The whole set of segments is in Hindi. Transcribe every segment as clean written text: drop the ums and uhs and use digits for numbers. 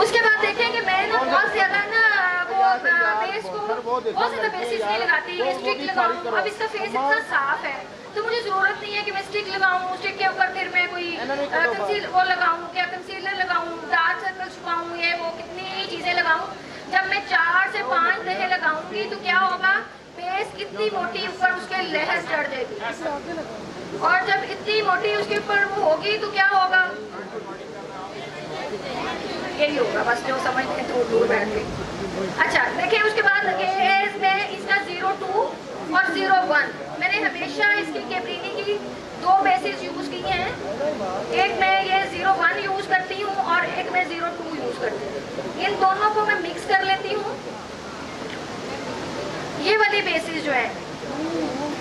उसके बाद देखें कि मैं ना बहुत ज्यादा ना वो बेस को बहुत ज्यादा बेसिस नहीं लगाती, स्टिक लगाऊं। अब इसका फेस इतना साफ है तो मुझे जरूरत नहीं है कि मैं स्टिक लगाऊं, स्टिक के ऊपर फिर मैं कोई वो लगाऊं, क्या कंसीलर लगाऊं, डार्क सर्कल छुपाऊं, ये वो कितनी चीजें लगाऊं। जब मैं 4 से 5 दफे लगाऊंगी तो क्या होगा, बेस इतनी मोटी ऊपर उसके लहर चढ़ जाएगी, और जब इतनी मोटी उसके ऊपर वो होगी तो क्या होगा, यही होगा बस, जो समझते हैं तो दूर बैठ के। अच्छा देखिए, उसके बाद मैं इसका 02 और 01 मैंने हमेशा इसकी कैब्रिनी की 2 बेसिस यूज किए हैं। एक मैं ये 01 यूज करती हूँ और एक मैं 02 यूज करती हूँ। इन दोनों को मैं मिक्स कर लेती हूँ। ये वाली बेसिस जो है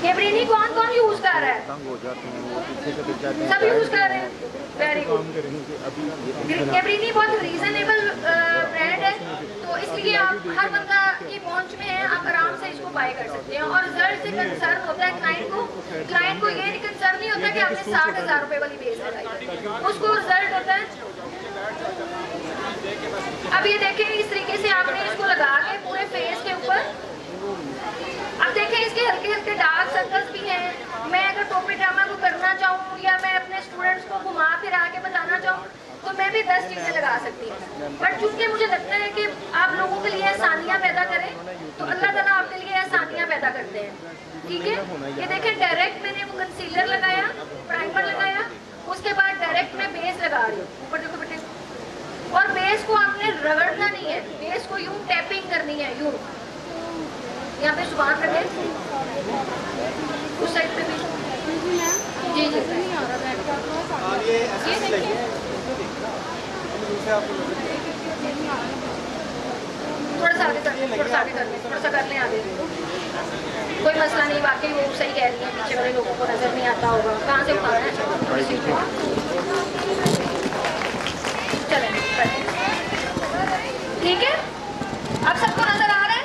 कैब्रिनी कौन कौन यूज कर रहा है, सब यूज कर रहे हैं, वेरी गुड। कैब्रिनी बहुत रीजनेबल ब्रांड है, तो इसलिए आप हर बंदा की पहुंच में है, आप आराम से इसको बाय कर सकते हैं। और रिजल्ट से कंसर्न होता है क्लाइंट को ये कंसर्न नहीं होता कि आपने 60,000 रुपए वाली बेस लगाई, उसको रिजल्ट होता है। अब ये देखें, इस तरीके से आपने इसको लगा के पूरे फेस के ऊपर, अब देखें इसके हल्के हल्के डार्क सर्कल्स भी हैं। मैं अगर टोपी ड्रामा को करना चाहूँ या मैं अपने स्टूडेंट्स को घुमा फिरा के बताना चाहूँ तो मैं भी 10 चीजें लगा सकती हूँ, बट चूंकि मुझे लगता है कि आप लोगों के लिए आसानियाँ पैदा करें तो अल्लाह ताला आपके लिए आसानियाँ पैदा करते हैं, ठीक है। ये देखें, डायरेक्ट मैंने वो कंसीलर लगाया, प्राइमर लगाया, उसके बाद डायरेक्ट मैं बेस लगा रही हूँ। ऊपर देखो बेटे, और बेस को आपने रगड़ना नहीं है, बेस को यूं टैपिंग करनी है, यूं यहाँ पे सुबह रखे, उस साइड पे भी जी जी थोड़ा सा आगे कर लें, थोड़ा सा आगे कर लें, थोड़ा सा कर लें आगे, कोई मसला नहीं। वाकई वो सही कह रही है, पीछे वाले लोगों को नजर नहीं आता होगा कहाँ से उठाना है। चलें ठीक है, अब सबको नजर आ रहा है।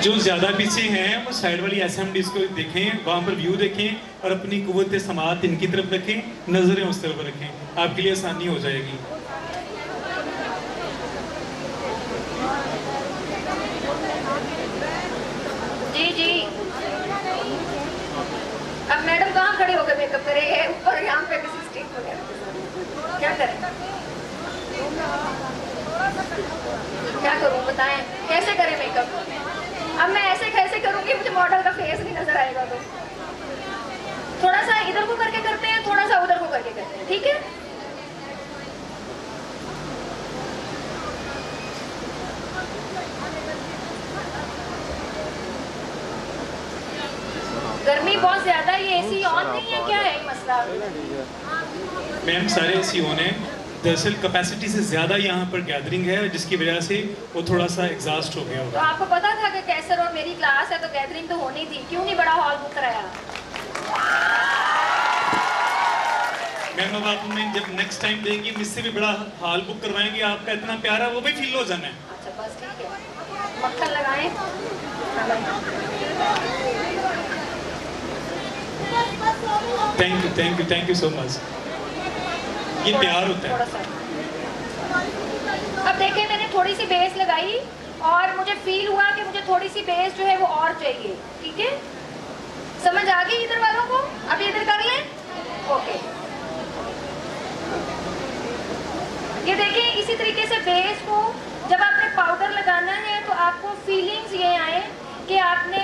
जो ज्यादा पीछे हैं वो साइड वाली एसएमडीज को देखें, वहां पर व्यू देखें और अपनी कुव्वत समात इनकी तरफ रखें, नजरें उस तरफ रखें, आपके लिए आसानी हो जाएगी। जी जी, अब मैडम कहाँ खड़े होकर मेकअप करे, ऊपर यहाँ पे किसी स्टिक वगैरह, क्या करें, क्या करूँ बताएं, कैसे करें मेकअप। अब मैं ऐसे कैसे करूंगी, मुझे मॉडल का फेस नहीं नजर आएगा, तो थोड़ा सा इधर को करके करते हैं, थोड़ा सा उधर को करके करते हैं, ठीक है। गर्मी बहुत ज्यादा है, ये एसी ऑन नहीं है, क्या है मसला। मैम सारे एसी ऑन है, दरअसल कैपेसिटी से ज़्यादा यहाँ पर गैदरिंग है जिसकी वजह से वो थोड़ा सा एग्जॉस्ट हो गया होगा। तो आपको पता था कि कैसर और मेरी क्लास है तो गैदरिंग तो होनी थी, क्यों नहीं बड़ा हॉल बुक कराया। मैम अब आप हमें जब नेक्स्ट टाइम देंगी मुझसे भी बड़ा हॉल बुक करवाएंगे, आपका इतना प्यारा वो भी फील हो जाना है। अच्छा बस ठीक है, मक्खन लगाएं। थैंक यू सो मच, ये प्यार होता है। अब देखिए, मैंने थोड़ी सी बेस लगाई और मुझे फील हुआ कि मुझे थोड़ी सी बेस जो है वो और चाहिए, ठीक है। समझ आ गई इधर वालों को, अब इधर कर लें, ओके। ये देखिए, इसी तरीके से बेस को जब आपने पाउडर लगाना है तो आपको फीलिंग्स ये आए कि आपने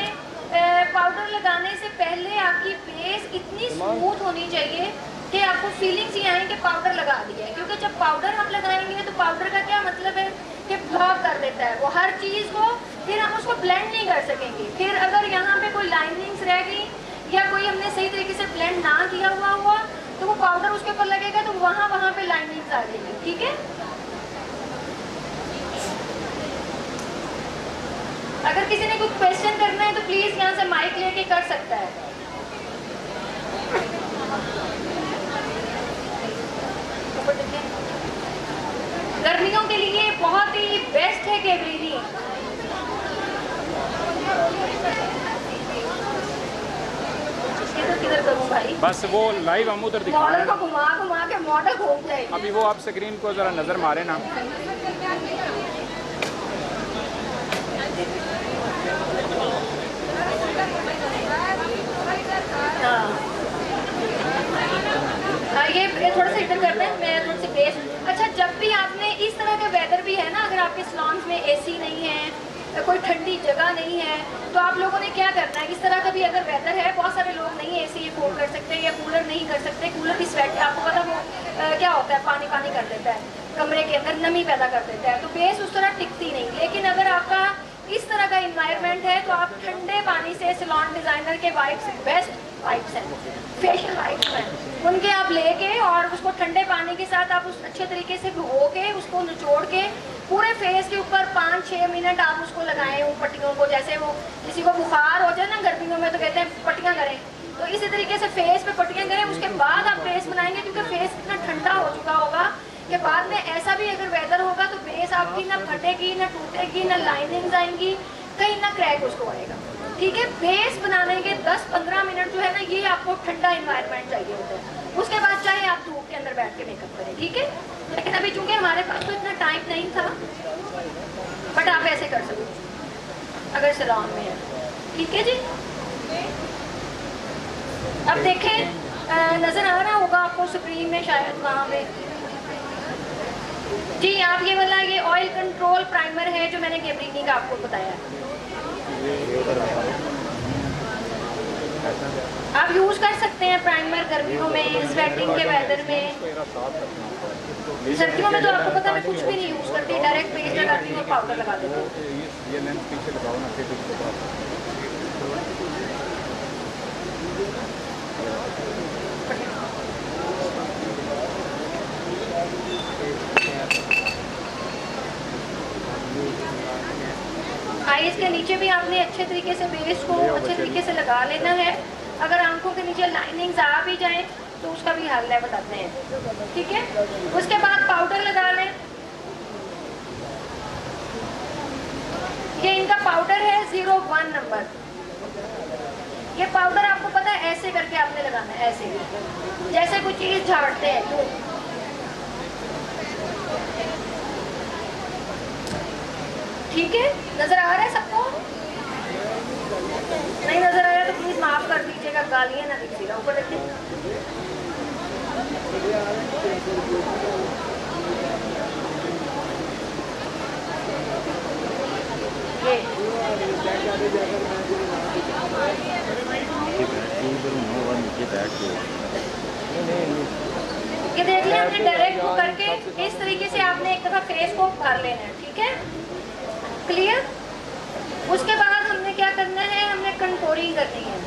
पाउडर लगाने से पहले आपकी बेस इतनी स्मूथ होनी चाहिए कि आपको फीलिंग्स ये आए कि पाउडर लगा दिया है। क्योंकि जब पाउडर हम लगाएंगे तो पाउडर का क्या मतलब है कि ब्लॉक कर देता है वो हर चीज़ को, फिर हम उसको ब्लेंड नहीं कर सकेंगे। फिर अगर यहाँ पे कोई लाइनिंग्स रह गई या कोई हमने सही तरीके से ब्लेंड ना किया हुआ तो वो पाउडर उसके ऊपर लगेगा तो वहाँ पे लाइनिंग्स आ जाएगी, ठीक है। अगर किसी ने कुछ क्वेश्चन करना है तो प्लीज यहाँ से माइक लेके कर सकता है। गर्मियों के लिए बहुत ही बेस्ट है कैब्रिनी। इधर किधर करूँ भाई? बस वो लाइव हम उधर दिखा रहे मॉडल हैं। को घुमा घुमा के मॉडल घूम जाएगी। अभी वो आप स्क्रीन को ज़रा नज़र मारे ना। ये थोड़ा सा इधर करते हैं, मैं थोड़ी सी बेस। अच्छा, जब भी आपने इस तरह का वेदर भी है ना, अगर आपके सलॉन्स में एसी नहीं है, कोई ठंडी जगह नहीं है, तो आप लोगों ने क्या करना है, इस तरह का भी अगर वेदर है, बहुत सारे लोग नहीं एसी अफोर्ड कर सकते या कूलर नहीं कर सकते, कूलर की स्वेट आपको पता वो क्या होता है, पानी पानी कर देता है, कमरे के अंदर नमी पैदा कर देता है, तो बेस उस तरह टिकती नहीं। लेकिन अगर आपका इस तरह का इन्वायरमेंट है, तो आप ठंडे पानी से सलॉन डिज़ाइनर के वाइप्स, बेस्ट वाइप्स हैं, फेशियल वाइप्स हैं, उनके आप लेके और उसको ठंडे पानी के साथ आप उस अच्छे तरीके से भिगो के उसको निचोड़ के पूरे फेस के ऊपर 5-6 मिनट आप उसको लगाएं उन पट्टियों को। जैसे वो किसी को बुखार हो जाए ना गर्मियों में, तो कहते हैं पट्टियाँ करें, तो इसी तरीके से फेस पे पट्टियाँ करें। उसके बाद आप फेस बनाएंगे, क्योंकि फेस इतना ठंडा हो चुका होगा कि बाद में ऐसा भी अगर वेदर होगा तो फेस आपकी ना फटेगी, ना टूटेगी, ना लाइनिंग्स आएंगी, कहीं ना क्रैक उसको आएगा। ठीक है, बेस बनाने के 10-15 मिनट जो है ना, ये आपको ठंडा इन्वायरमेंट चाहिए होता है। उसके बाद चाहे आप धूप के अंदर बैठ के मेकअप करें, ठीक है। लेकिन अभी चूंकि हमारे पास तो इतना टाइम नहीं था, बट आप ऐसे कर सकते अगर सलॉन में है, ठीक है जी। अब देखें, नजर आ रहा होगा आपको स्क्रीन में शायद वहाँ पे जी। आप ये वाला ये ऑयल कंट्रोल प्राइमर है जो मैंने गेब्रिनी का आपको बताया है, आप यूज कर सकते हैं प्राइमर गर्मियों में, स्वेटिंग के वेदर में। सर्दियों में तो आपको पता मैं कुछ भी नहीं यूज करती, डायरेक्ट पेस्ट लगाती हूँ और पाउडर लगा देती हूँ। आईज के नीचे भी आपने अच्छे तरीके से बेस को अच्छे तरीके से लगा लेना है। अगर आंखों के नीचे लाइनिंग्स आ भी जाए तो उसका भी हल है, बताते हैं, ठीक है। उसके बाद पाउडर लगा लें। ये इनका पाउडर है 01 नंबर। ये पाउडर आपको पता है ऐसे करके आपने लगाना है, ऐसे जैसे कोई चीज झाड़ते हैं तो। ठीक है, नजर आ रहा है सबको? नहीं नजर आया तो प्लीज माफ कर दीजिएगा, गालियां ना दीजिएगा। ऊपर देखिए, ये देख लिया हमने डायरेक्ट को करके। इस तरीके से आपने एक दफा फेस को कर लेना है, ठीक है, क्लियर। उसके बाद हमने क्या करना है, हमने कंटूरिंग करनी है।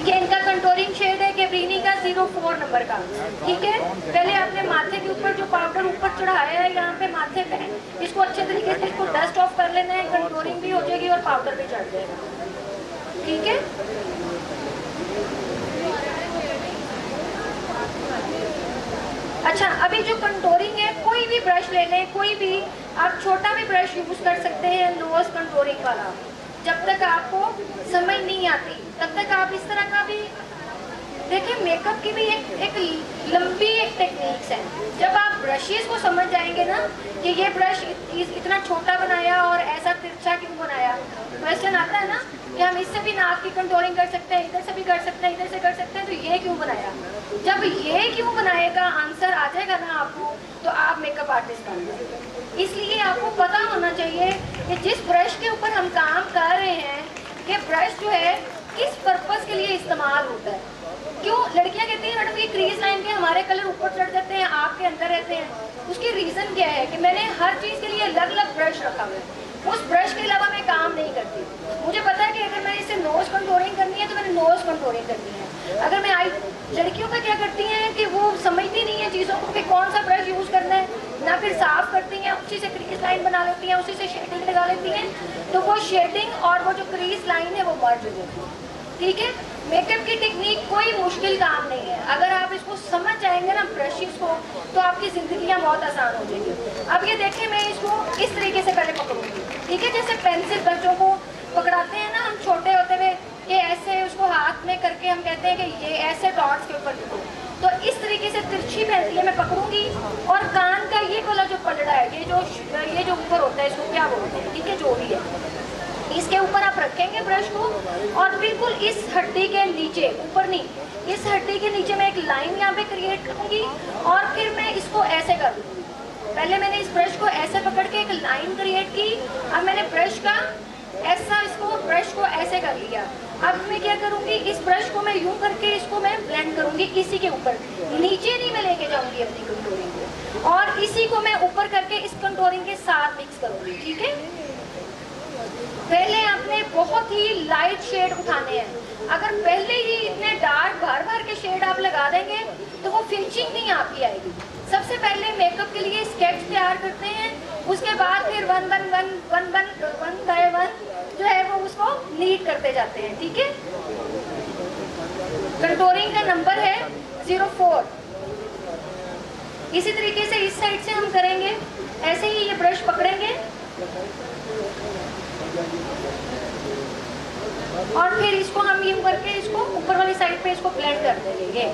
ये इनका कंटूरिंग शेड है गेब्रिनी का 04 नंबर का, ठीक है। पहले आपने माथे के ऊपर जो पाउडर ऊपर चढ़ाया है यहाँ पे माथे पे, इसको अच्छे तरीके से इसको डस्ट ऑफ कर लेना है। कंटूरिंग भी हो जाएगी और पाउडर भी चढ़ जाएगा, ठीक है। अच्छा, अभी जो कंटूरिंग है, कोई भी ब्रश ले लें, कोई भी आप छोटा भी ब्रश यूज कर सकते हैं, नोज कंटूरिंग वाला। जब तक आपको समझ नहीं आती तब तक आप इस तरह का भी देखिए। मेकअप की भी एक लंबी एक टेक्निक्स है। जब आप ब्रशेस को समझ जाएंगे ना कि ये ब्रश इतना छोटा बनाया और ऐसा तिरछा क्यों बनाया, क्वेश्चन आता है ना कि हम इससे भी नाक की कंटूरिंग कर सकते हैं, इधर से भी कर सकते हैं, इधर से कर सकते हैं, तो ये क्यों बनाया। जब ये क्यों बनाएगा आंसर आ जाएगा ना आपको, तो आप मेकअप आर्टिस्ट बन जाएंगे। इसलिए आपको पता होना चाहिए कि जिस ब्रश के ऊपर हम काम कर रहे हैं, कि ब्रश जो है किस पर्पस के लिए इस्तेमाल होता है। क्यों लड़कियां कहती हैं मैडम ये क्रीज लाइन के हमारे कलर ऊपर चढ़ जाते हैं, आँख के अंदर रहते हैं। उसकी रीज़न क्या है कि मैंने हर चीज़ के लिए अलग अलग ब्रश रखा हुआ है। उस ब्रश के अलावा मैं काम नहीं करती। मुझे पता है कि अगर मैं इसे नोज कंटूरिंग करनी है तो मैंने नोज कंटूरिंग करनी है। अगर मैं आई, लड़कियों का क्या करती हैं कि वो समझती नहीं है चीज़ों को कि कौन सा ब्रश यूज़ करना है, ना फिर साफ करती हैं, उसी से क्रीज लाइन बना लेती हैं, उसी से शेडिंग लगा लेती हैं, तो वो शेडिंग और वो जो क्रीज लाइन है वो मर्ज हो जाती है, ठीक है। मेकअप की टेक्निक कोई मुश्किल काम नहीं है। अगर आप इसको समझ जाएंगे ना ब्रशेस को, तो आपकी ज़िंदगियाँ बहुत आसान हो जाएंगी। अब ये देखें, मैं इसको इस तरीके से पहले पकड़ूंगी, ठीक है, जैसे पेंसिल बच्चों को पकड़ाते हैं ना हम छोटे होते हुए, कि ऐसे उसको हाथ में करके हम कहते हैं कि ये ऐसे डॉट्स के ऊपर लिखो, तो इस तरीके से तिरछी पेंसिलें मैं पकड़ूंगी और कान का ये वाला जो पलड़ा है, ये जो ऊपर होता है, इसको क्या बोलते हैं, ठीक है, जो भी है, इसके ऊपर आप रखेंगे ब्रश को और बिल्कुल इस हड्डी के नीचे, ऊपर नहीं, इस हड्डी के नीचे मैं एक लाइन यहाँ पे क्रिएट करूंगी और फिर मैं इसको ऐसे कर दूंगी। पहले मैंने इस ब्रश को ऐसे पकड़ के एक लाइन क्रिएट की, अब मैंने ब्रश का ऐसा, इसको ब्रश को ऐसे कर लिया। अब मैं क्या करूंगी, इस ब्रश को मैं यूं करके इसको मैं ब्लेंड करूंगी इसी के ऊपर, नीचे नहीं मैं लेके जाऊंगी अपनी कंटूरिंग को, और इसी को मैं ऊपर करके इस कंटूरिंग के साथ मिक्स करूंगी। ठीक है, पहले आपने बहुत ही लाइट शेड उठाने हैं। अगर पहले ही इतने डार्क भर भर के शेड आप लगा देंगे तो वो फिनिशिंग नहीं आपकी आएगी। सबसे पहले मेकअप के लिए स्केच तैयार करते हैं, उसके बाद फिर वन बाय वन जो है वो उसको नीट करते जाते हैं। ठीक है, कंटूरिंग का नंबर है 04। इसी तरीके से इस साइड से हम करेंगे, ऐसे ही ये ब्रश पकड़ेंगे और फिर इसको हम यूं करके इसको ऊपर वाली साइड पे इसको ब्लेंड कर देंगे।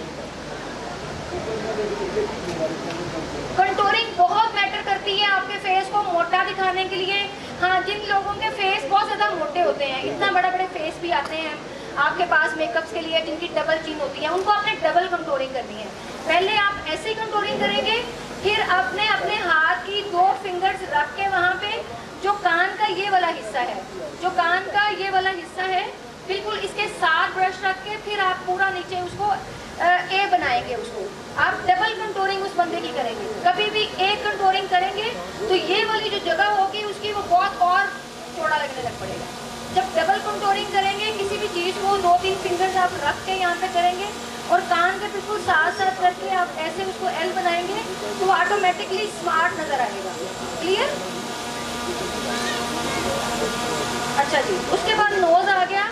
कंटूरिंग बहुत मैटर करती है आपके फेस को मोटा दिखाने के लिए। हाँ, जिन लोगों के फेस बहुत ज़्यादा मोटे होते हैं, इतना बड़े बड़े फेस भी आते हैं आपके पास मेकअप्स के लिए, जिनकी डबल चिन होती है, उनको आपने डबल कंटूरिंग करनी है। पहले आप ऐसे ही कंटूरिंग करेंगे, फिर आपने अपने हाथ की 2 फिंगर्स रख के वहाँ पे जो कान का ये वाला हिस्सा है, जो कान का ये वाला हिस्सा है, बिल्कुल इसके साथ ब्रश रख के फिर आप पूरा नीचे उसको ए बनाएंगे। उसको आप डबल कंटूरिंग उस बंदे की करेंगे। कभी भी एक कंटूरिंग करेंगे तो ये वाली जो जगह होगी उसकी वो बहुत और चौड़ा लगने लग पड़ेगा। जब डबल कंटूरिंग करेंगे किसी भी चीज़ को 2-3 फिंगर्स आप रख के यहाँ पे करेंगे और कान के बिल्कुल साथ साथ करके आप ऐसे उसको एल बनाएंगे तो ऑटोमेटिकली स्मार्ट नजर आएगा। क्लियर? अच्छा जी, उसके बाद नोज आ गया।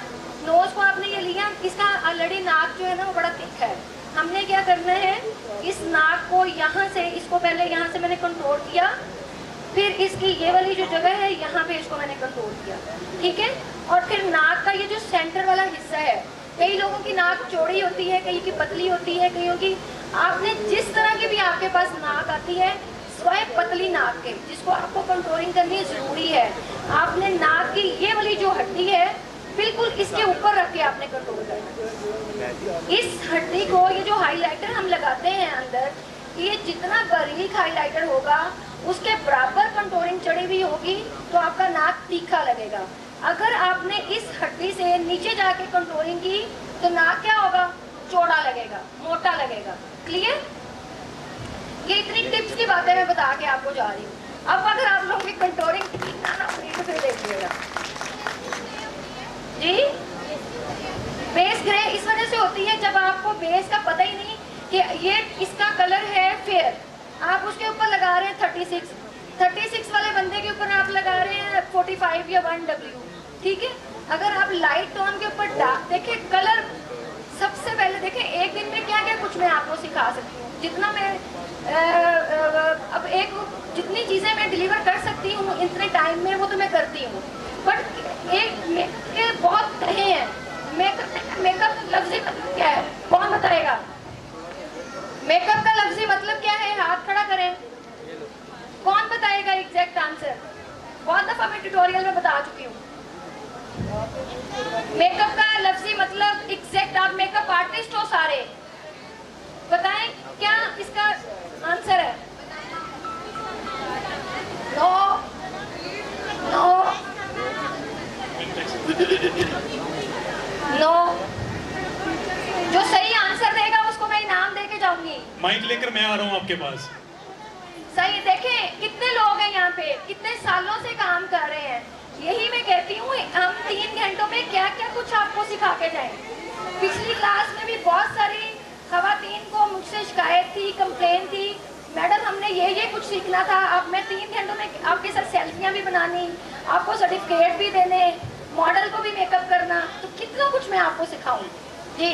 नोज को आपने ये लिया, इसका ऑलरेडी नाक जो है ना वो बड़ा थिक है। हमने क्या करना है, इस नाक को यहाँ से, इसको पहले यहाँ से मैंने कंट्रोल किया, फिर इसकी ये वाली जो जगह है यहाँ पे इसको मैंने कंट्रोल किया। ठीक है, और फिर नाक का ये जो सेंटर वाला हिस्सा है, कई लोगों की नाक चौड़ी होती है, कई की पतली होती है, कईयों की, आपने जिस तरह की भी आपके पास नाक आती है, स्वयं पतली नाक के जिसको आपको कंट्रोलिंग करनी जरूरी है, आपने नाक की ये वाली जो हड्डी है बिल्कुल इसके ऊपर रख के आपने कंट्रोल करना। इस हड्डी को, ये जो हाइलाइटर हम लगाते हैं अंदर, ये जितना बारीक हाइलाइटर होगा उसके बराबर कंट्रोलिंग चढ़ी हुई होगी तो आपका नाक तीखा लगेगा। अगर आपने इस हड्डी से नीचे जाके कंट्रोलिंग की तो नाक क्या होगा, चौड़ा लगेगा, मोटा लगेगा। क्लियर? ये इतनी टिप्स की बातें मैं बता के आपको जा रही हूँ। अब अगर आप लोगों की कंट्रोलिंग तो फिर देखिएगा जी। बेस ग्रे इस वजह से होती है जब आपको बेस का पता ही नहीं कि ये इसका कलर है फेयर, आप उसके ऊपर लगा रहे हैं 36 वाले बंदे के ऊपर आप लगा रहे हैं 45 या 1W। ठीक है, अगर आप लाइट टोन के ऊपर डार्क देखें, कलर सबसे पहले देखें, एक दिन में क्या क्या कुछ मैं आपको सिखा सकती हूँ, जितना मैं अब एक जितनी चीज़ें मैं डिलीवर कर सकती हूँ इतने टाइम में वो तो मैं करती हूँ, बट एक बहुत तरह हैं। मेकअप लफ्ज़ी मतलब क्या है, कौन बताएगा? मेकअप का लफ्ज़ी मतलब क्या है, हाथ खड़ा करें, कौन बताएगा एग्जैक्ट आंसर? बहुत दफ़ा मैं ट्यूटोरियल में बता चुकी हूँ। मेकअप का लफ्ज़ी मतलब एग्जैक्ट, आप मेकअप आर्टिस्ट हो सारे, बताएं क्या इसका आंसर है? No no no. जो सही आंसर देगा उसको मैं इनाम देके जाऊंगी। माइक लेकर मैं आ रहा हूँ आपके पास। सही, देखें कितने लोग हैं यहाँ पे, कितने सालों से काम कर रहे हैं। यही मैं कहती हूँ, हम 3 घंटों में क्या क्या कुछ आपको सिखा के जाएं। पिछली क्लास में भी बहुत सारी खवातीन को मुझसे शिकायत थी, कंप्लेन थी, मैडम हमने ये कुछ सीखना था। अब मैं 3 घंटों में आपके साथ सेल्फियाँ भी बनानी, आपको सर्टिफिकेट भी देने, मॉडल को भी मेकअप करना, तो कितना कुछ मैं आपको सिखाऊं जी।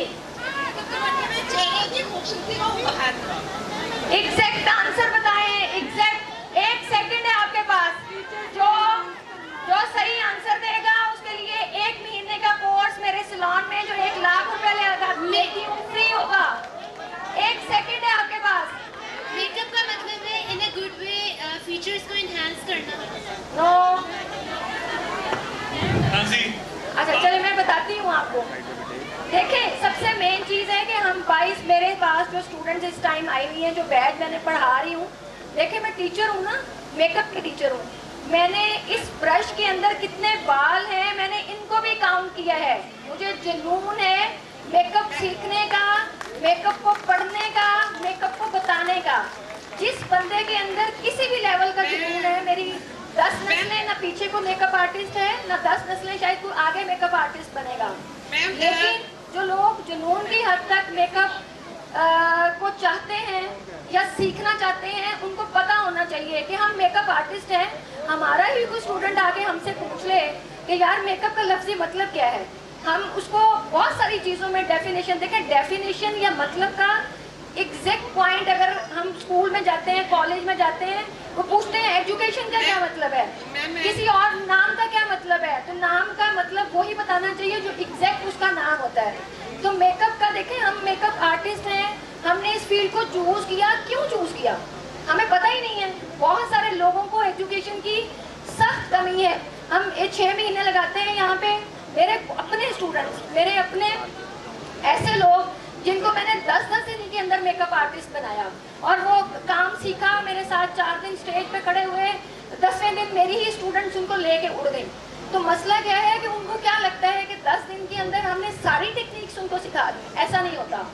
एग्जैक्ट आंसर बताएं, एग्जैक्ट 1 सेकंड है आपके पास। जो लेती हूँ, फ्री होगा। 1 सेकंड है आपके पास। मेकअप का मतलब है इन अ गुड वे फीचर्स को इनहेंस करना। नो। हाँ जी, अच्छा चलिए मैं बताती हूँ आपको। देखें, सबसे मेन चीज़ है कि हम 22 मेरे पास जो स्टूडेंट्स इस टाइम आई हुई हैं, जो बैच मैंने पढ़ा रही हूँ। देखें, मैं टीचर हूँ ना, मेकअप की टीचर हूँ। मैंने इस ब्रश के अंदर कितने बाल हैं मैंने इनको भी काउंट किया है। मुझे जुनून है मेकअप सीखने का, मेकअप को पढ़ने का, मेकअप को बताने का। जिस बंदे के अंदर किसी भी लेवल का जुनून है, मेरी 10 नस्लें ना पीछे को मेकअप आर्टिस्ट है, ना 10 नस्लें शायद कोई आगे मेकअप आर्टिस्ट बनेगा। लेकिन जो लोग जुनून की हद तक मेकअप को चाहते हैं या सीखना चाहते हैं, उनको पता होना चाहिए कि हम मेकअप आर्टिस्ट हैं। हमारा ही कोई स्टूडेंट आके हमसे पूछ ले कि यार मेकअप का लफ्ज़ी मतलब क्या है, हम उसको बहुत सारी चीज़ों में डेफिनेशन देखें। डेफिनेशन या मतलब का एग्जैक्ट पॉइंट अगर हम स्कूल में जाते हैं, कॉलेज में जाते हैं, वो पूछते हैं एजुकेशन का क्या मतलब है, किसी और नाम का क्या मतलब है, तो नाम का मतलब वही बताना चाहिए जो एग्जैक्ट उसका नाम होता है। तो मेकअप का देखें, हम मेकअप आर्टिस्ट हैं, हमने इस फील्ड को चूज़ किया। क्यों चूज़ किया हमें पता ही नहीं है। बहुत सारे लोगों को एजुकेशन की सख्त कमी है। हम 6 महीने लगाते हैं यहाँ पे। मेरे अपने स्टूडेंट्स, मेरे अपने ऐसे लोग जिनको मैंने 10 दिन के अंदर मेकअप आर्टिस्ट बनाया, और वो काम सीखा मेरे साथ। 4 दिन स्टेज पे खड़े हुए, 10वें दिन मेरी ही स्टूडेंट्स उनको लेके उड़ गई। तो मसला क्या है कि उनको क्या लगता है कि 10 दिन के अंदर हमने सारी टेक्निक्स उनको सिखा दी। ऐसा नहीं होता।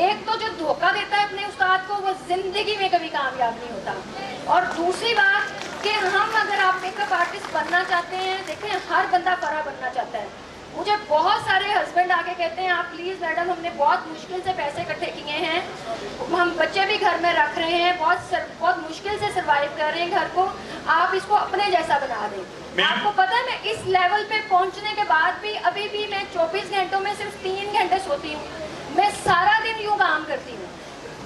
एक तो जो धोखा देता है अपने उस्ताद को, वो जिंदगी में कभी कामयाब नहीं होता। और दूसरी बात कि हम अगर आप मेकअप आर्टिस्ट बनना चाहते हैं, देखें हर बंदा फरा बनना चाहता है। मुझे बहुत सारे हस्बैंड आके कहते हैं आप प्लीज़ मैडम, हमने बहुत मुश्किल से पैसे इकट्ठे किए हैं, हम बच्चे भी घर में रख रहे हैं, बहुत मुश्किल से सर्वाइव कर रहे हैं घर को, आप इसको अपने जैसा बना दें। आपको पता है मैं इस लेवल पे पहुंचने के बाद भी अभी भी मैं 24 घंटों में सिर्फ 3 घंटे सोती हूँ। मैं सारा दिन यूँ काम करती हूँ।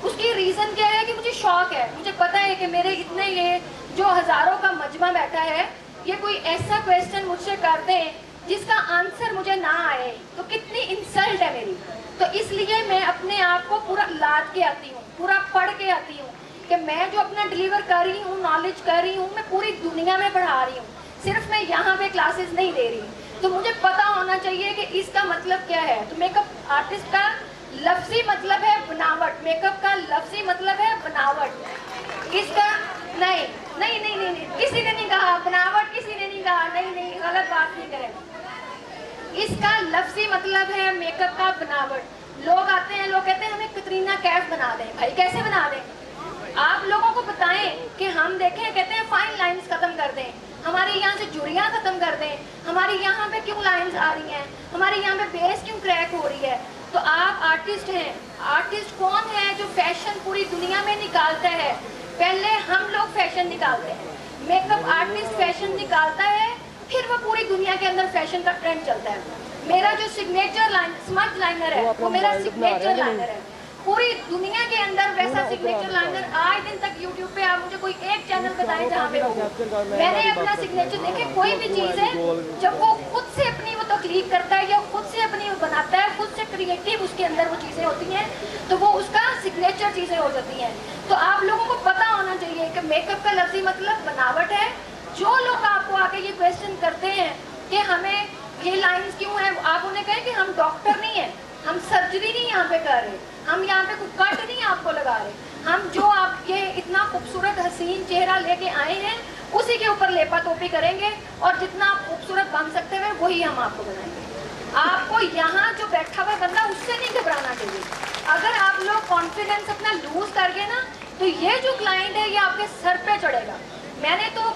उसकी रीज़न क्या है कि मुझे शौक है। मुझे पता है कि मेरे इतने ये जो हज़ारों का मजमा बैठा है, ये कोई ऐसा क्वेश्चन मुझसे कर दें जिसका आंसर मुझे ना आए तो कितनी इंसल्ट है मेरी। तो इसलिए मैं अपने आप को पूरा लाद के आती हूँ, पूरा पढ़ के आती हूँ कि मैं जो अपना डिलीवर कर रही हूँ, नॉलेज कर रही हूँ, मैं पूरी दुनिया में पढ़ा रही हूँ, सिर्फ मैं यहाँ पे क्लासेस नहीं दे रही। तो मुझे पता होना चाहिए कि इसका मतलब क्या है। तो मेकअप आर्टिस्ट का लफ्ज़ी मतलब है बनावट, मेकअप का लफ्ज़ी मतलब है बनावट। इसका नहीं नहीं नहीं नहीं, नहीं। किसी ने नहीं कहा बनावट, किसी ने नहीं कहा, नहीं नहीं, गलत बात नहीं करें। इसका लफ्ज़ी मतलब है मेकअप का बनावट। लोग आते हैं, लोग कहते हैं हमें कतरीना कैफ बना दें। भाई कैसे बना दें? आप लोगों को बताएं कि हम देखें, कहते हैं फाइन लाइंस ख़त्म कर दें, हमारे यहाँ से जुड़ियाँ ख़त्म कर दें, हमारे यहाँ पे क्यों लाइंस आ रही हैं, हमारे यहाँ पे बेस क्यों क्रैक हो रही है। तो आप आर्टिस्ट हैं। आर्टिस्ट कौन है जो फैशन पूरी दुनिया में निकालता है? पहले हम लोग फैशन निकालते हैं, मेकअप आर्टिस्ट फैशन निकालता है, फिर वो पूरी दुनिया के अंदर फैशन का ट्रेंड चलता है। मेरा जो सिग्नेचर लाइन स्मज लाइनर है वो मेरा सिग्नेचर लाइनर है। पूरी दुनिया के अंदर वैसा सिग्नेचर लाइनर आज दिन तक यूट्यूब पे आप मुझे कोई एक चैनल बताएं जहाँ पे हो। मैंने अपना सिग्नेचर देखे, कोई भी चीज़ है जब वो खुद से अपनी वो तख्लीक करता है या खुद से अपनी वो बनाता है, खुद से क्रिएटिव उसके अंदर वो चीज़ें होती हैं, तो वो उसका सिग्नेचर चीज़ें हो जाती हैं। तो आप लोगों को पता होना चाहिए कि मेकअप का लफ्ज़ी मतलब बनावट है। जो लोग आपको आके ये क्वेश्चन करते हैं कि हमें ये लाइन्स क्यों है, आप उन्हें कहें कि हम डॉक्टर नहीं हैं, हम सर्जरी नहीं यहाँ पे कर रहे, हम यहाँ पे कोई कट नहीं आपको लगा रहे, हम जो आप ये इतना खूबसूरत हसीन चेहरा लेके आए हैं उसी के ऊपर लेपा तोपी करेंगे, और जितना आप खूबसूरत बन सकते हैं वही हम आपको बनाएंगे। आपको यहाँ जो बैठा हुआ बंदा उससे नहीं घबराना चाहिए। अगर आप लोग कॉन्फिडेंस अपना लूज कर गए ना, तो ये जो क्लाइंट है ये आपके सर पे चढ़ेगा। मैंने तो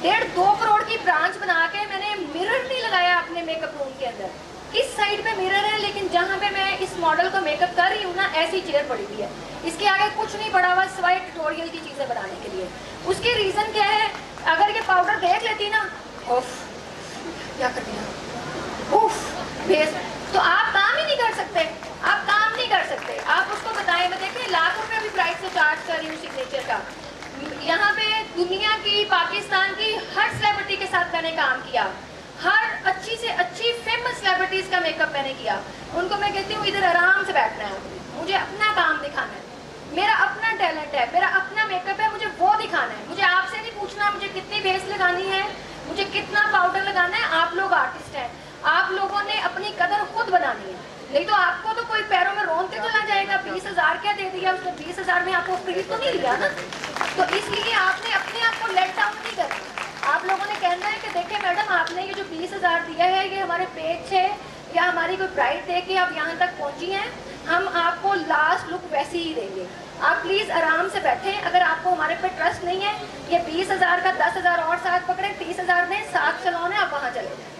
1.5-2 करोड़ की ब्रांच बना के मैंने मिरर नहीं लगाया अपने मेकअप रूम के अंदर। इस साइड पे मिरर है, लेकिन जहाँ पे मैं इस मॉडल का मेकअप कर रही हूँ ना, ऐसी चेयर पड़ी हुई है, इसके आगे कुछ नहीं पड़ा हुआ सिवाय ट्यूटोरियल की चीज़ें बनाने के लिए। उसकी रीज़न क्या है? अगर ये पाउडर देख लेती ना, उफ क्या कर दिया, उफ बेस, तो आप काम ही नहीं कर सकते, आप काम नहीं कर सकते। आप उसको बताएं, मैं देखिए लाख रुपये भी प्राइस से चार्ज कर रही हूँ सिग्नेचर का। यहाँ पे दुनिया की, पाकिस्तान की हर सेलिब्रिटी के साथ मैंने काम किया, हर अच्छी से अच्छी फेमस सेलिब्रिटीज का मेकअप मैंने किया। उनको मैं कहती हूँ इधर आराम से बैठना है, मुझे अपना काम दिखाना है, मेरा अपना टैलेंट है, मेरा अपना मेकअप है, मुझे वो दिखाना है। मुझे आपसे नहीं पूछना मुझे कितनी बेस लगानी है, मुझे कितना पाउडर लगाना है। आप लोग आर्टिस्ट हैं, आप लोगों ने अपनी कदर खुद बनानी है, नहीं तो आपको तो कोई पैरों में रोन के चला जाएगा। 20,000 क्या दे दिया उसने, 20,000 में आपको फ्री तो नहीं लिया ना। तो इसलिए आपने अपने आप को लेट डाउन नहीं करना। आप लोगों ने कहना है कि देखें मैडम आपने ये जो 20,000 दिया है ये हमारे पेज है या हमारी कोई प्राइस दे के आप यहाँ तक पहुँची हैं, हम आपको लास्ट लुक वैसी ही देंगे। आप प्लीज़ आराम से बैठें। अगर आपको हमारे पे ट्रस्ट नहीं है, ये 20,000 का 10,000 और साथ पकड़े, 30,000 में साथ चलाने आप वहाँ चले जाए।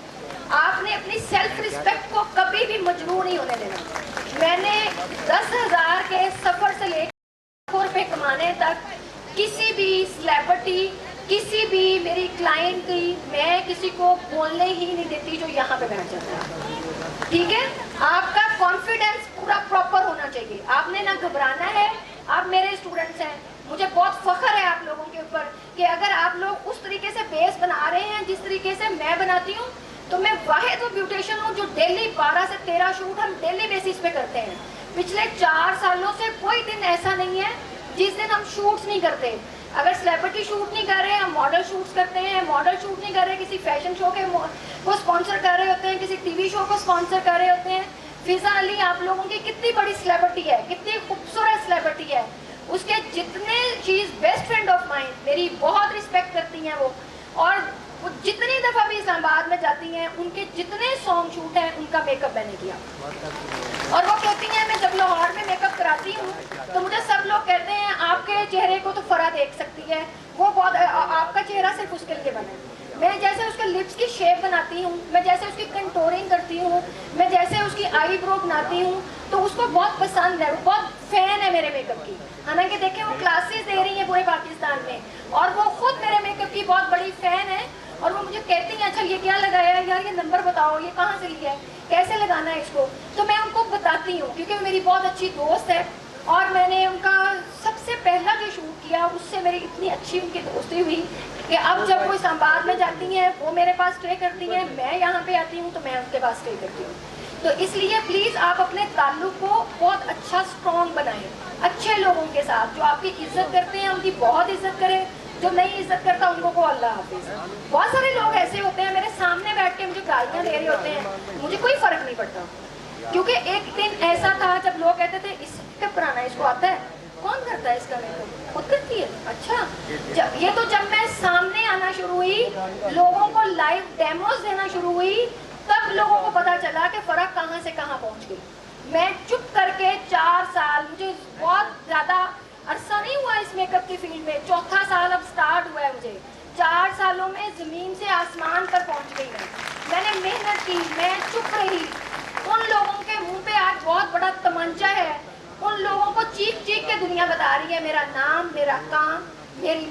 आपने अपनी सेल्फ रिस्पेक्ट को कभी भी मजबूर नहीं होने देना। मैंने 10,000 के सफर से लेकर रुपये कमाने तक किसी भी सेलिब्रिटी, किसी भी मेरी क्लाइंट की मैं किसी को बोलने ही नहीं देती जो यहाँ पे बैठ जाता है। ठीक है, आपका कॉन्फिडेंस पूरा प्रॉपर होना चाहिए। आपने ना घबराना है। आप मेरे स्टूडेंट्स हैं, मुझे बहुत फख्र है आप लोगों के ऊपर कि अगर आप लोग उस तरीके से बेस बना रहे हैं जिस तरीके से मैं बनाती हूँ, तो मैं वाहिद वो ब्यूटिशियन हूँ जो डेली 12 से 13 शूट हम डेली बेसिस पे करते हैं। पिछले 4 सालों से कोई दिन ऐसा नहीं है जिस दिन हम शूट्स नहीं करते। अगर सेलिब्रिटी शूट नहीं कर रहे हैं, हम मॉडल शूट्स करते हैं। मॉडल शूट नहीं कर रहे, किसी फैशन शो के को स्पॉन्सर कर रहे होते हैं, किसी टीवी शो को स्पॉन्सर कर रहे होते हैं। फिजा अली आप लोगों की कितनी बड़ी सेलिब्रिटी है, कितनी खूबसूरत सेलिब्रिटी है। उसके जितने she is best friend of mine, मेरी बहुत रिस्पेक्ट करती हैं वो, और वो जितनी दफ़ा भी इस्लामाबाद में जाती हैं उनके जितने सॉन्ग शूट हैं उनका मेकअप मैंने किया। और वो कहती हैं मैं जब लाहौर में मेकअप कराती हूँ तो मुझे सब लोग कहते हैं आपके चेहरे को तो फरा देख सकती है, वो बहुत आपका चेहरा सिर्फ उसके लिए बना है। मैं जैसे उसके लिप्स की शेप बनाती हूँ, मैं जैसे उसकी कंटोरिंग करती हूँ, मैं जैसे उसकी आईब्रो बनाती हूँ, तो उसको बहुत पसंद है, वो बहुत फैन है मेरे मेकअप की। हालांकि देखें वो क्लासेस दे रही है पूरे पाकिस्तान में, और वो खुद मेरे मेकअप की बहुत बड़ी फैन है। और वो मुझे कहती हैं अच्छा ये क्या लगाया है यार, ये नंबर बताओ, ये कहाँ से लिया है, कैसे लगाना है इसको। तो मैं उनको बताती हूँ क्योंकि मेरी बहुत अच्छी दोस्त है, और मैंने उनका सबसे पहला जो शूट किया उससे मेरी इतनी अच्छी उनकी दोस्ती हुई कि अब जब वो इस्लामाबाद में जाती हैं वो मेरे पास स्टे करती हैं, मैं यहाँ पे आती हूँ तो मैं उनके पास स्टे करती हूँ। तो इसलिए प्लीज़ आप अपने ताल्लुक को बहुत अच्छा स्ट्रॉन्ग बनाएं अच्छे लोगों के साथ। जो आपकी इज्जत करते हैं उनकी बहुत इज्जत करें, जो नहीं इज्जत करता उनको को अल्लाह हाफिज। बहुत सारे लोग ऐसे होते हैं मेरे सामने बैठ के मुझे गालियाँ दे रहे होते हैं, मुझे कोई फ़र्क नहीं पड़ता, क्योंकि एक दिन ऐसा था जब लोग कहते थे इसका पुराना इसको आता है, कौन करता है इसका मेकअप, खुद करती है। अच्छा जब मैं सामने आना शुरू हुई, लोगों को लाइव डेमोज देना शुरू हुई, तब लोगों को पता चला कि फ़र्क कहाँ से कहाँ पहुँच गई। मैं चुप करके 4 साल, मुझे बहुत ज़्यादा अरसा नहीं हुआ इस मेकअप की फील्ड में, 4था साल अब स्टार्ट हुआ है मुझे। 4 सालों में ज़मीन से आसमान पर पहुँच गई मैं। मैंने मेहनत की, मैं चुप रही। उन लोगों के मुंह पे आज बहुत बड़ा तमंचा है, उन लोगों को चीख चीख के दुनिया बता रही है मेरा नाम, मेरा काम,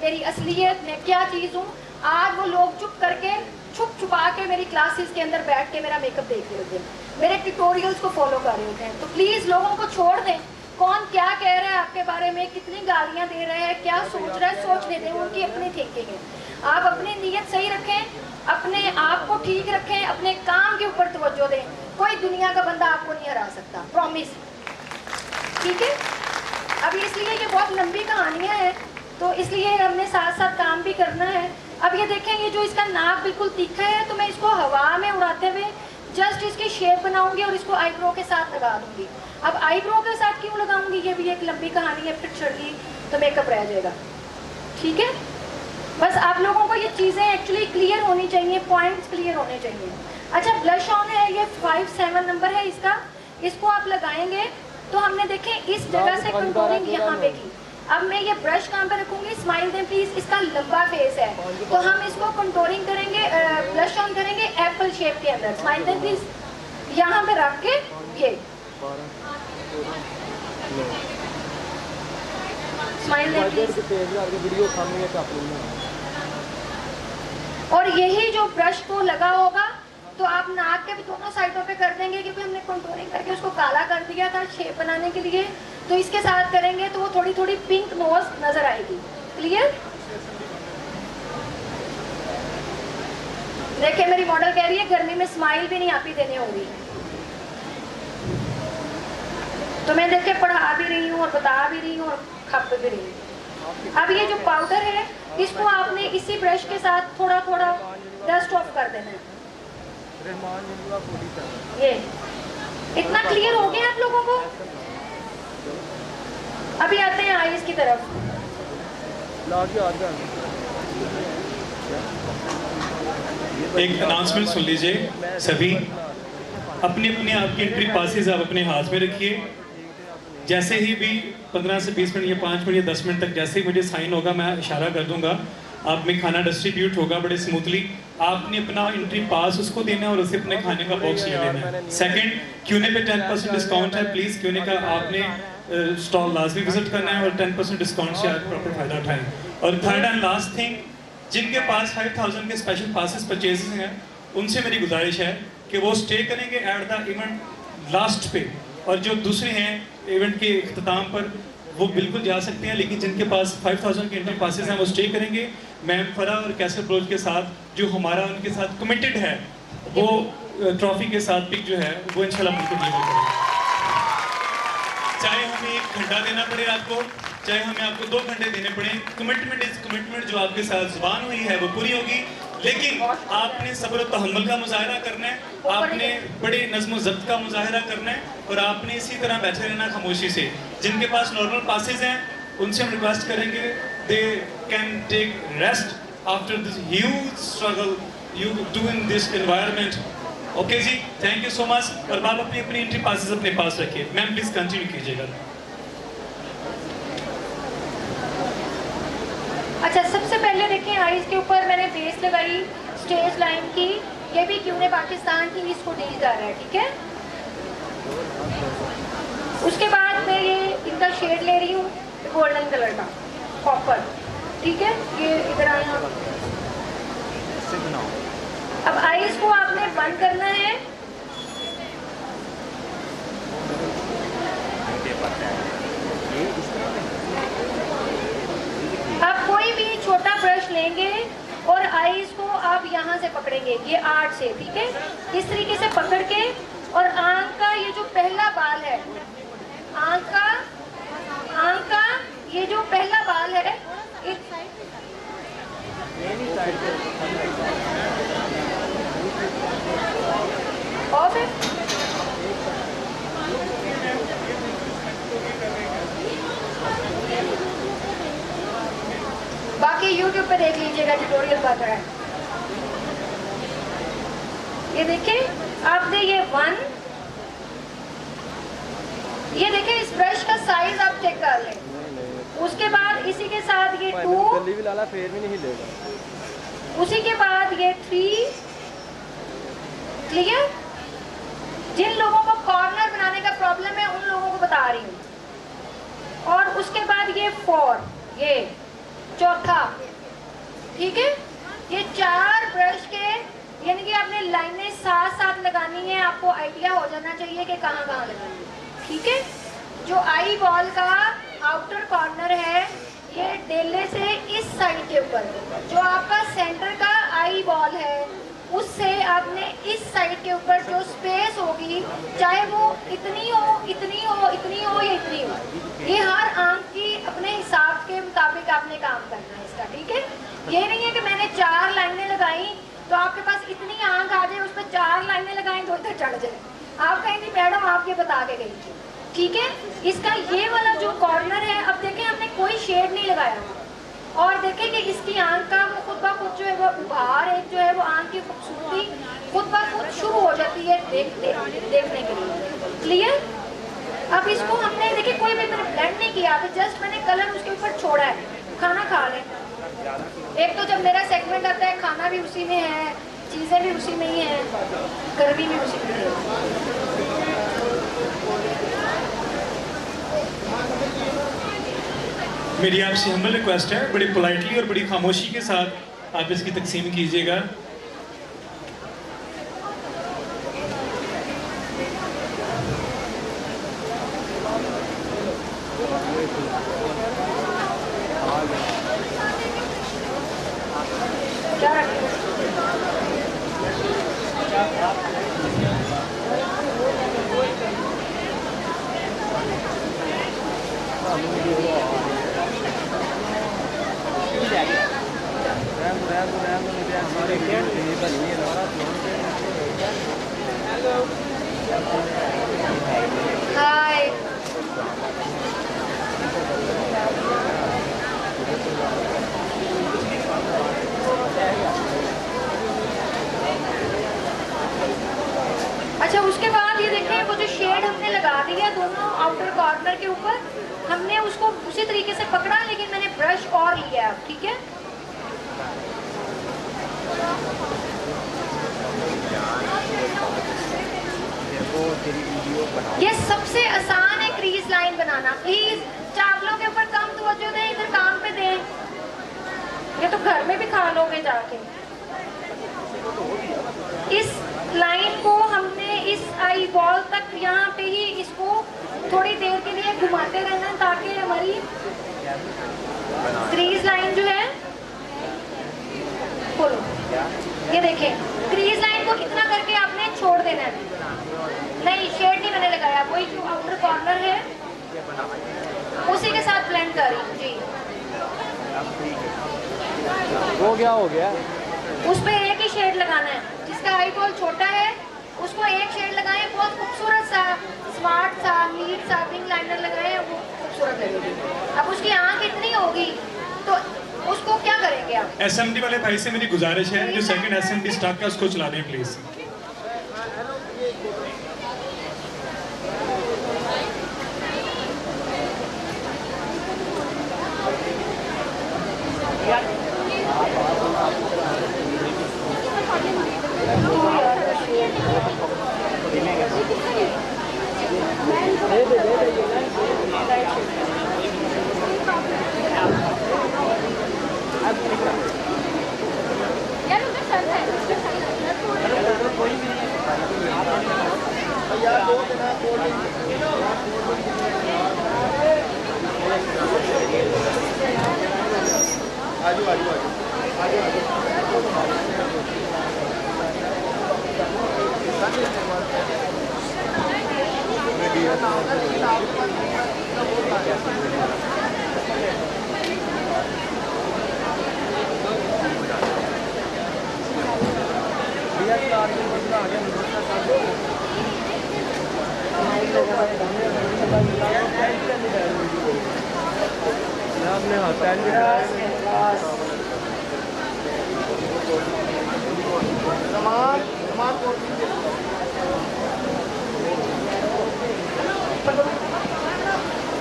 मेरी असलियत, मैं क्या चीज़ हूँ। आज वो लोग चुप करके छुप छुपा के मेरी क्लासेस के अंदर बैठ के मेरा मेकअप देख रहे होते हैं, मेरे ट्यूटोरियल्स को फॉलो कर रहे होते हैं। तो प्लीज़ लोगों को छोड़ दें, कौन क्या कह रहा है आपके बारे में, कितनी गालियाँ दे रहे हैं, क्या सोच रहा है, सोचने दें, उनकी अपनी थिंकिंग है। आप अपनी नीयत सही रखें, अपने आप को ठीक रखें, अपने काम के ऊपर तवज्जो दें। कोई दुनिया का बंदा आपको नहीं हरा सकता, प्रॉमिस। ठीक है, अब इसलिए ये बहुत लंबी कहानियाँ हैं, तो इसलिए हमने साथ साथ काम भी करना है। अब ये देखें, ये जो इसका नाक बिल्कुल तीखा है, तो मैं इसको हवा में उड़ाते हुए जस्ट इसकी शेप बनाऊंगी और इसको आईब्रो के साथ लगा दूंगी। अब आईब्रो के साथ क्यों लगाऊंगी, ये भी एक लंबी कहानी है, पिक्चर की, तो मेकअप रह जाएगा। ठीक है, बस आप लोगों को ये चीज़ें एक्चुअली क्लियर होनी चाहिए, पॉइंट्स क्लियर होने चाहिए। अच्छा, ब्लश ऑन है, ये 5-7 नंबर है इसका, इसको आप लगाएंगे तो हमने देखें इस जगह से कंटूरिंग यहाँ पे की। अब मैं ये ब्रश कहाँ पे रखूँगी, स्माइल दें प्लीज़, इसका लंबा फेस है तो हम इसको कंटूरिंग करेंगे, ब्लश ऑन करेंगे एप्पल शेप के अंदर। स्माइल दें प्लीज़, यहाँ पे रख के ये स्माइल दें प्लीज़। और यही जो ब्रश को लगा होगा तो आप नाक के भी दोनों साइडों पे कर देंगे, क्योंकि हमने कंटूरिंग करके उसको काला कर दिया था शेप बनाने के लिए। तो इसके साथ करेंगे तो वो थोड़ी थोड़ी पिंक नोज नजर आएगी। क्लियर? देखिए मेरी मॉडल कह रही है गर्मी में स्माइल भी नहीं आप ही देने होंगी, तो मैं देखिए पढ़ा भी रही हूँ और बता भी रही हूँ और खप भी रही हूँ। अब ये जो पाउडर है इसको आपने इसी ब्रश के साथ थोड़ा थोड़ा डस्ट ऑफ कर देना है। ये इतना क्लियर हो गया आप लोगों को? अभी आते हैं आईज की तरफ। एक अनाउंसमेंट सुन लीजिए सभी, अपने अपने आपकी एंट्री पासेस आप अपने हाथ में रखिए। जैसे ही भी 15 से 20 मिनट या 5 मिनट या 10 मिनट तक जैसे ही मुझे साइन होगा मैं इशारा कर दूंगा, आप में खाना डिस्ट्रीब्यूट होगा बड़े स्मूथली। आपने अपना एंट्री पास उसको देना है और उसे अपने खाने का बॉक्स ले लेना है। सेकंड, क्यूने पे 10% डिस्काउंट है, प्लीज़ क्यूने का आपने स्टॉल लाजमी विजिट करना है और 10% डिस्काउंट से आप प्रॉपर फायदा उठाएं। और थर्ड एंड लास्ट थिंग, जिनके पास 5000 के स्पेशल पासेस परचेजेस हैं उनसे मेरी गुजारिश है कि वो स्टे करेंगे एट द इवेंट लास्ट पे, और जो दूसरे हैं इवेंट के इख्तिताम पर वो बिल्कुल जा सकते हैं, लेकिन जिनके पास 5000 के एंट्री पासेस हैं वो स्टे करेंगे। मैम फरा और कैसल ब्रोच के साथ जो हमारा उनके साथ कमिटेड है वो ट्रॉफी के साथ पिक जो है वो इंशाल्लाह बिल्कुल डिलीवर करेंगे। चाहे हमें 1 घंटा देना पड़े आपको, चाहे हमें आपको 2 घंटे देने पड़े, कमिटमेंट इज कमिटमेंट। जो आपके साथ जुबान हुई है वो पूरी होगी, लेकिन आपने सब्र और तहम्मुल का मुजाहरा करना है, आपने बड़े नज़्म ज़ब्त का मुजाहरा करना है और आपने इसी तरह बैठे रहना खामोशी से। जिनके पास नॉर्मल पासेज हैं उनसे हम रिक्वेस्ट करेंगे they can take rest after this huge struggle you do in this environment. Okay जी, थैंक यू सो मच। और आप अपनी अपनी एंट्री पासेज अपने पास रखिए। मैम प्लीज कंटिन्यू कीजिएगा। अच्छा, सबसे पहले देखिए आईज के ऊपर मैंने बेस लगाई स्टेज लाइन की, ये भी क्यों ने पाकिस्तान की इसको डील कर रहा है, ठीक है। उसके बाद मैं ये इनका शेड ले रही हूँ गोल्डन कलर का कॉपर, ठीक है। ये इधर आया। अब आईज को आपने बंद करना है। आप कोई भी छोटा ब्रश लेंगे और आईज को आप यहाँ से पकड़ेंगे, ये आर्ट से, ठीक है। इस तरीके से पकड़ के और आंख का ये जो पहला बाल है, आंख का ये जो पहला बाल है ऑफ है। बाकी YouTube पे देख लीजिएगा, ट्यूटोरियल बता रहा है। ये देखिए आपने ये 1, ये देखिए इस ब्रश का साइज आप चेक कर लें। उसके बाद इसी के साथ ये 2, उसी के बाद ये 3, क्लियर। जिन लोगों को कॉर्नर बनाने का प्रॉब्लम है उन लोगों को बता रही हूँ। और उसके बाद ये 4, ये चौथा, ठीक है। ये 4 ब्रश के, यानी कि आपने लाइनें साथ साथ लगानी है, आपको आइडिया हो जाना चाहिए कि कहाँ कहाँ लगानी है, ठीक है। जो आई बॉल का आउटर कॉर्नर है ये डेले से इस साइड के ऊपर, जो आपका सेंटर का आई बॉल है उससे आपने इस साइड के ऊपर जो स्पेस होगी, चाहे वो इतनी हो, इतनी हो, इतनी हो या इतनी हो, ये हर आंख की अपने हिसाब के मुताबिक आपने काम करना है इसका, ठीक है। ये नहीं है कि मैंने 4 लाइनें लगाई तो आपके पास इतनी आंख आ जाए, उस पर 4 लाइनें लगाएं तो इधर चढ़ जाए। आप कहेंगे मैडम आप ये बता के गई थी, ठीक है। इसका ये वाला जो कॉर्नर है, अब देखें हमने कोई शेड नहीं लगाया और देखें कि इसकी आंख का वो खुद ब खुद जो है वो उभार एक जो है वो आंख की खूबसूरती खुद ब खुद शुरू हो जाती है देखने के लिए, क्लियर। अब इसको हमने देखिए कोई भी मैंने ब्लेंड नहीं किया, अभी जस्ट मैंने कलर उसके ऊपर छोड़ा है। खाना खा लें। एक तो जब मेरा सेगमेंट आता है खाना भी उसी में है, चीज़ें भी उसी में ही हैं, गर्मी भी उसी में है। मेरी आपसे हम्बल रिक्वेस्ट है, बड़ी पोलाइटली और बड़ी खामोशी के साथ आप इसकी तकसीम कीजिएगा। हाय। अच्छा, उसके बाद ये देखें, वो जो शेड हमने लगा दिया दोनों आउटर कॉर्नर के ऊपर, हमने उसको उसी तरीके से पकड़ा, लेकिन मैंने ब्रश और लिया, ठीक है। ये सबसे आसान है क्रीज लाइन बनाना। प्लीज चावलों के ऊपर कम तवज्जो दें, इधर काम पे दें। ये तो घर में भी खा लोगे जाके। इस लाइन को हमने इस आई बॉल तक यहाँ पे ही इसको थोड़ी देर के लिए घुमाते रहना, ताकि हमारी क्रीज लाइन जो है, खोलो, ये देखें, क्रीज लाइन को इतना करके आपने छोड़ देना है। नहीं, शेड नहीं मैंने लगाया, वही जो आउटर कॉर्नर है उसी के साथ ब्लेंड कर रही हूँ जी। हो गया उस पे एक ही शेड लगाना है। जिसका आई बॉल छोटा है उसको एक शेड लगाएं, बहुत खूबसूरत सा, स्मार्ट सा, नीट सा विंग लाइनर लगाएं, वो खूबसूरत लगेगी। अब उसकी आंख इतनी होगी तो उसको क्या करेंगे आप? एसएमडी वाले भाई से मेरी गुजारिश है, जो सेकंड एसएमडी स्टॉक है उसको चला दें प्लीज।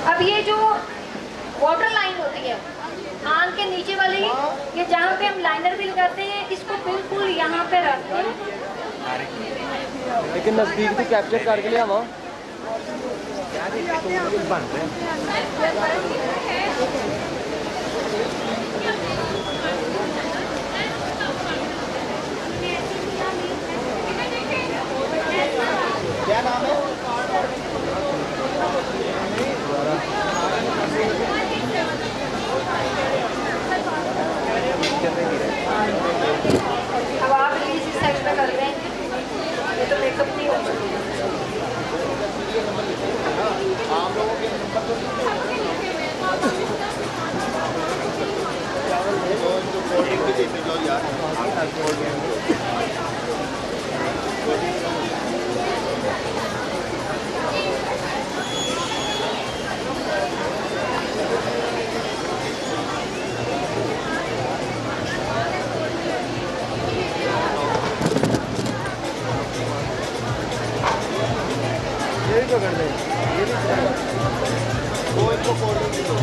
अब ये जो वाटर लाइन होती है आंख के नीचे वाली, ये जहाँ पे हम लाइनर भी लगाते हैं, इसको बिल्कुल यहाँ पे रख दें। लेकिन नजदीक से कैप्चर करके लिया वहाँ क्या नाम है? अब आप प्लीज इस साइड पे कर रहे हैं, ये तो मेकअप नहीं हो सकता। आप लोगों के नंबर यार ये भी पकड़ दे, ये भी वो इनको कोल्ड ड्रिंक दो।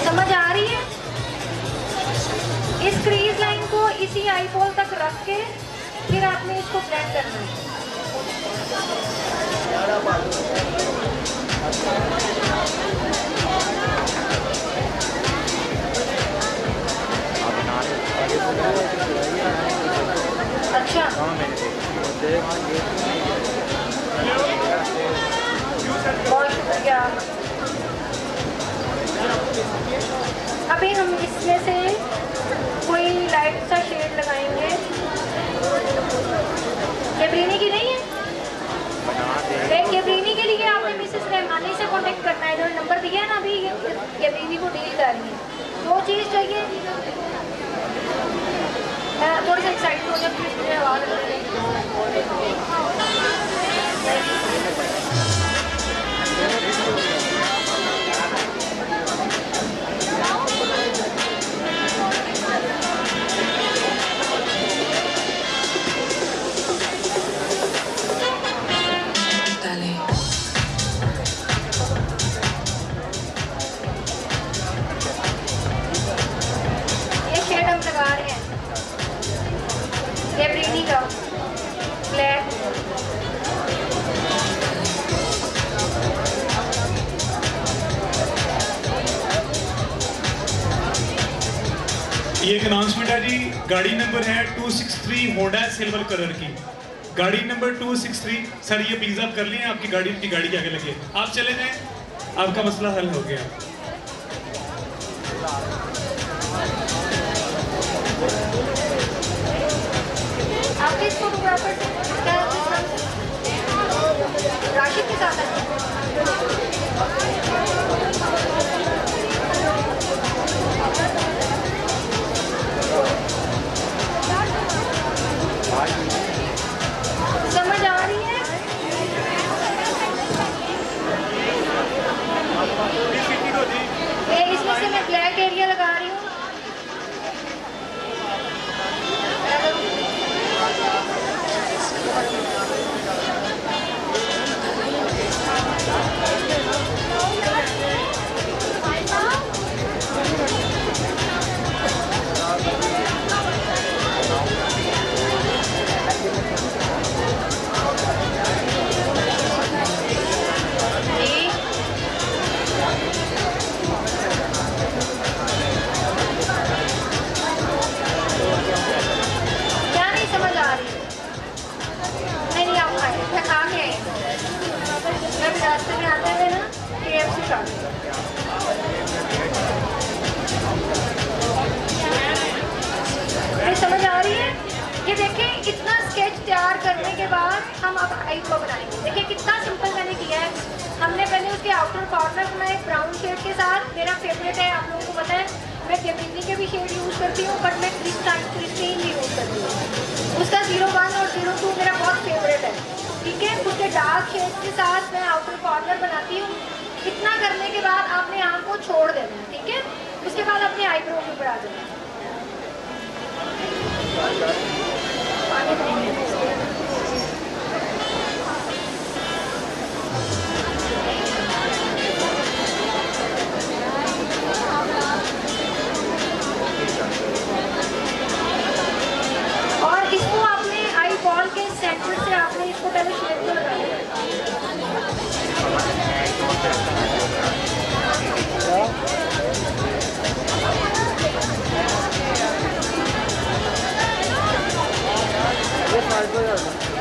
समझ आ रही है? इस क्रीज लाइन को इसी आई बॉल तक रख के फिर आपने इसको ब्लेंड करना है। आगे बहुत शुक्रिया। अभी हम इसमें से कोई लाइट सा शेड लगाएंगे। कैबरीनी की नहीं है? कैबरीनी के लिए आपने मिसेस रहमानी से कांटेक्ट करना है, इन्होंने नंबर दिया है ना, अभी कैबरीनी को डील कर रही है। वो चीज़ चाहिए। मैं थोड़ी सी एक्साइटेड हो जाती हूँ इसमें आवाज़। ये शेड हम लगा रहे हैं कैबरीनी का ब्लैक। ये एक अनाउंसमेंट है जी, गाड़ी नंबर है 263 होंडा सिल्वर कलर की, गाड़ी नंबर 263। सर ये प्लीज आप कर लें, आपकी गाड़ी के आगे लगे, आप चले जाएं, आपका मसला हल हो गया। आपके इस फोटोग्राफर से क्या राशिद के साथ है? समझ आ रही है? इसमें से मैं ब्लैक एरिया लगा रही हूँ। क्या नहीं समझ आ रही? नहीं आप खाए, मैं खा के आई। मैं रास्ते में आते हुए ना KFC खा गई। नहीं समझ आ रही है? ये देखें, इतना स्केच तैयार करने के बाद हम अब आईब्रो बनाएंगे। देखिए कितना सिंपल मैंने किया है। हमने पहले उसके आउटर कॉर्नर बनाए ब्राउन शेड के साथ। मेरा फेवरेट है, आप लोगों को पता है, मैं कैबरीनी के भी शेड यूज़ करती हूँ, बट मैं क्रिस्टीन भी यूज़ करती हूँ। उसका 01 और 02 मेरा बहुत फेवरेट है। ठीक है, उसके डार्क शेड के साथ मैं आउटर कॉर्नर बनाती हूँ। इतना करने के बाद आपने आँख को छोड़ देना है। ठीक है, उसके बाद अपने आईब्रो के ऊपर आ जाना है। और इसको आपने आई बॉल के सेंटर से आपने इसको पहले शेप को लगाना है। ये 5,000